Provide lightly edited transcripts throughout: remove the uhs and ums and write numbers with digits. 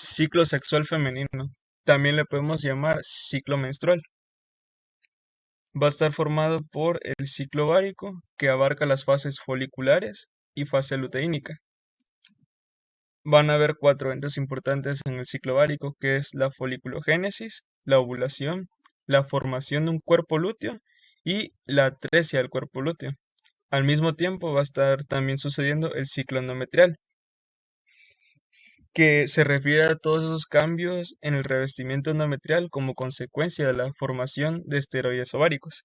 Ciclo sexual femenino. También le podemos llamar ciclo menstrual. Va a estar formado por el ciclo ovárico, que abarca las fases foliculares y fase luteínica. Van a haber cuatro eventos importantes en el ciclo ovárico, que es la foliculogénesis, la ovulación, la formación de un cuerpo lúteo y la atresia del cuerpo lúteo. Al mismo tiempo va a estar también sucediendo el ciclo endometrial, que se refiere a todos esos cambios en el revestimiento endometrial como consecuencia de la formación de esteroides ováricos.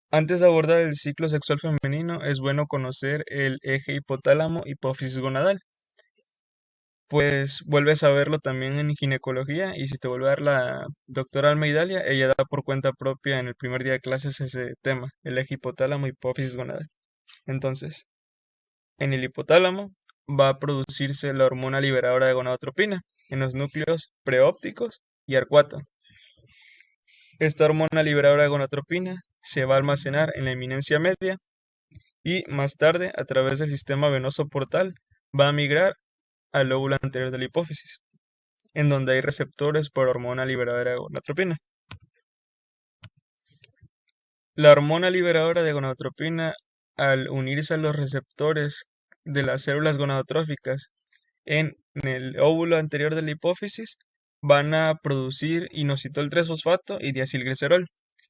Antes de abordar el ciclo sexual femenino, es bueno conocer el eje hipotálamo-hipófisis gonadal, pues vuelves a verlo también en ginecología y si te vuelve a dar la doctora Almeidalia, ella da por cuenta propia en el primer día de clases ese tema, el eje hipotálamo-hipófisis gonadal. Entonces, en el hipotálamo va a producirse la hormona liberadora de gonadotropina en los núcleos preópticos y arcuato. Esta hormona liberadora de gonadotropina se va a almacenar en la eminencia media y más tarde, a través del sistema venoso portal, va a migrar al lóbulo anterior de la hipófisis, en donde hay receptores por hormona liberadora de gonadotropina. La hormona liberadora de gonadotropina, al unirse a los receptores de las células gonadotróficas en el óvulo anterior de la hipófisis, van a producir inositol 3-fosfato y diacilglicerol.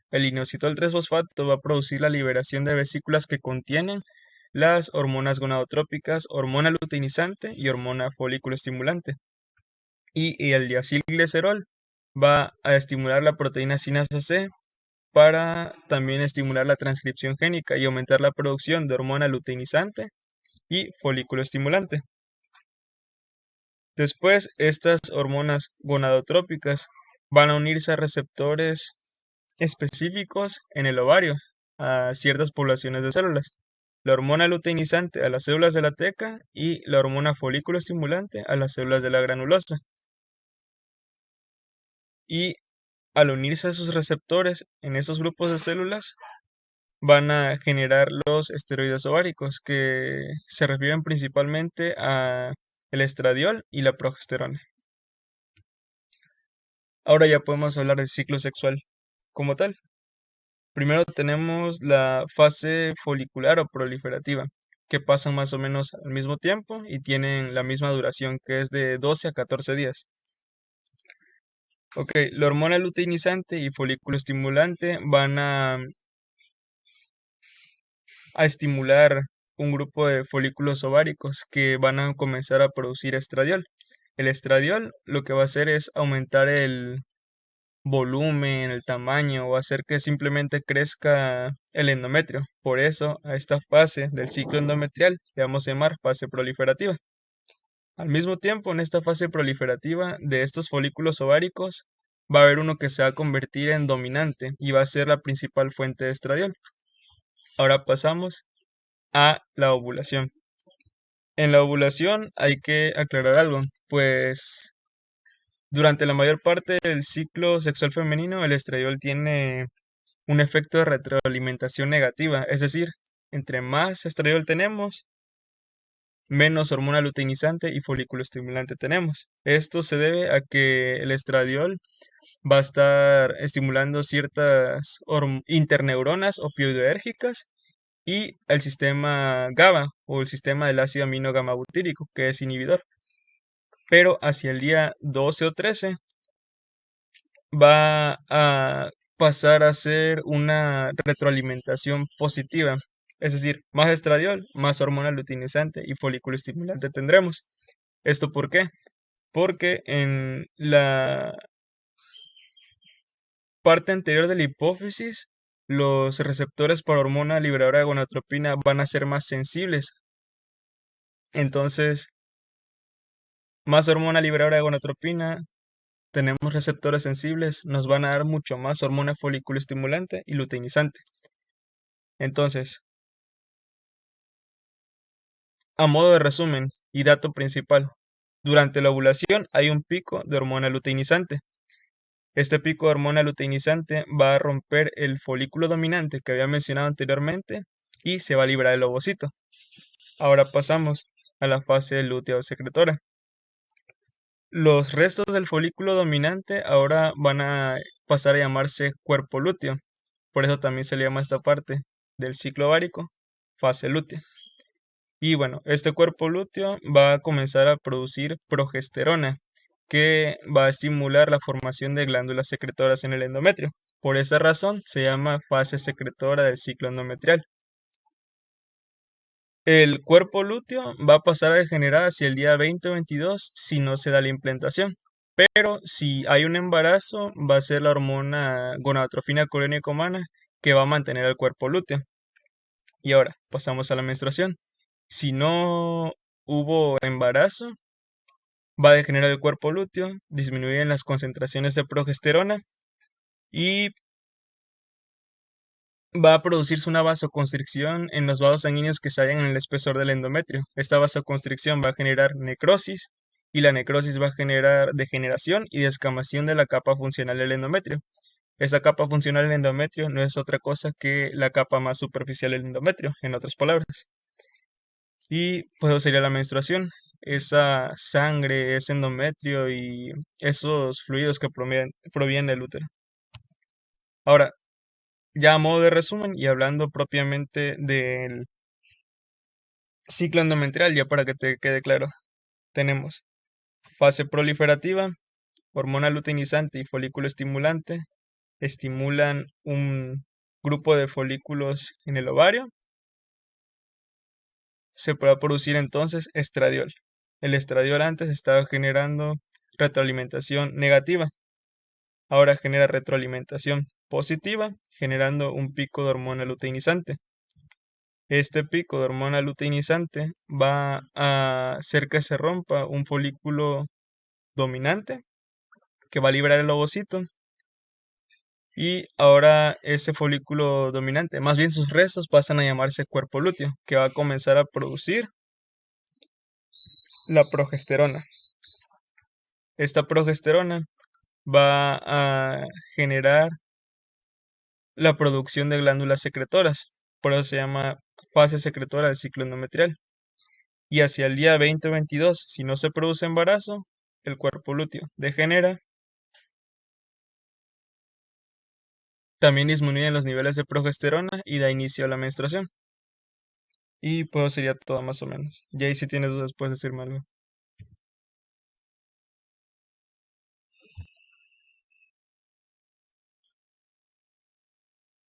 El inositol 3-fosfato va a producir la liberación de vesículas que contienen las hormonas gonadotrópicas, hormona luteinizante y hormona folículo estimulante. Y el diacilglicerol va a estimular la proteína sinasa C para también estimular la transcripción génica y aumentar la producción de hormona luteinizante y folículo estimulante. Después, estas hormonas gonadotrópicas van a unirse a receptores específicos en el ovario a ciertas poblaciones de células. La hormona luteinizante a las células de la teca y la hormona folículo estimulante a las células de la granulosa. Y al unirse a sus receptores en esos grupos de células, van a generar los esteroides ováricos, que se refieren principalmente a el estradiol y la progesterona. Ahora ya podemos hablar del ciclo sexual como tal. Primero tenemos la fase folicular o proliferativa, que pasan más o menos al mismo tiempo y tienen la misma duración, que es de 12 a 14 días. Ok, la hormona luteinizante y folículo estimulante van a estimular un grupo de folículos ováricos que van a comenzar a producir estradiol. El estradiol lo que va a hacer es aumentar el volumen, el tamaño o hacer que simplemente crezca el endometrio. Por eso a esta fase del ciclo endometrial le vamos a llamar fase proliferativa. Al mismo tiempo, en esta fase proliferativa de estos folículos ováricos va a haber uno que se va a convertir en dominante y va a ser la principal fuente de estradiol. Ahora pasamos a la ovulación. En la ovulación hay que aclarar algo, pues durante la mayor parte del ciclo sexual femenino el estradiol tiene un efecto de retroalimentación negativa, es decir, entre más estradiol tenemos, menos hormona luteinizante y folículo estimulante tenemos. Esto se debe a que el estradiol va a estar estimulando ciertas interneuronas opioidérgicas y el sistema GABA o el sistema del ácido amino gamma butírico, que es inhibidor. Pero hacia el día 12 o 13 va a pasar a ser una retroalimentación positiva. Es decir, más estradiol, más hormona luteinizante y folículo estimulante tendremos. ¿Esto por qué? Porque en la parte anterior de la hipófisis, los receptores por hormona liberadora de gonadotropina van a ser más sensibles. Entonces, más hormona liberadora de gonadotropina, tenemos receptores sensibles, nos van a dar mucho más hormona folículo estimulante y luteinizante. Entonces, a modo de resumen y dato principal, durante la ovulación hay un pico de hormona luteinizante. Este pico de hormona luteinizante va a romper el folículo dominante que había mencionado anteriormente y se va a liberar el ovocito. Ahora pasamos a la fase lútea o secretora. Los restos del folículo dominante ahora van a pasar a llamarse cuerpo lúteo. Por eso también se le llama esta parte del ciclo ovárico fase lútea. Y bueno, este cuerpo lúteo va a comenzar a producir progesterona, que va a estimular la formación de glándulas secretoras en el endometrio. Por esa razón se llama fase secretora del ciclo endometrial. El cuerpo lúteo va a pasar a degenerar hacia el día 20 o 22 si no se da la implantación. Pero si hay un embarazo, va a ser la hormona gonadotrofina coriónica humana que va a mantener el cuerpo lúteo. Y ahora pasamos a la menstruación. Si no hubo embarazo, va a degenerar el cuerpo lúteo, disminuyen las concentraciones de progesterona y va a producirse una vasoconstricción en los vasos sanguíneos que se hallan en el espesor del endometrio. Esta vasoconstricción va a generar necrosis y la necrosis va a generar degeneración y descamación de la capa funcional del endometrio. Esa capa funcional del endometrio no es otra cosa que la capa más superficial del endometrio, en otras palabras. Y pues eso sería la menstruación, esa sangre, ese endometrio y esos fluidos que provienen del útero. Ahora, ya a modo de resumen y hablando propiamente del ciclo endometrial, ya para que te quede claro, tenemos fase proliferativa, hormona luteinizante y folículo estimulante, estimulan un grupo de folículos en el ovario, se puede producir entonces estradiol. El estradiol antes estaba generando retroalimentación negativa, ahora genera retroalimentación positiva, generando un pico de hormona luteinizante. Este pico de hormona luteinizante va a hacer que se rompa un folículo dominante que va a liberar el ovocito y ahora ese folículo dominante, más bien sus restos pasan a llamarse cuerpo lúteo, que va a comenzar a producir la progesterona. Esta progesterona va a generar la producción de glándulas secretoras, por eso se llama fase secretora del ciclo endometrial. Y hacia el día 20 o 22, si no se produce embarazo, el cuerpo lúteo degenera. También disminuyen los niveles de progesterona y da inicio a la menstruación. Y pues sería todo más o menos. Y ahí si tienes dudas puedes decirme algo.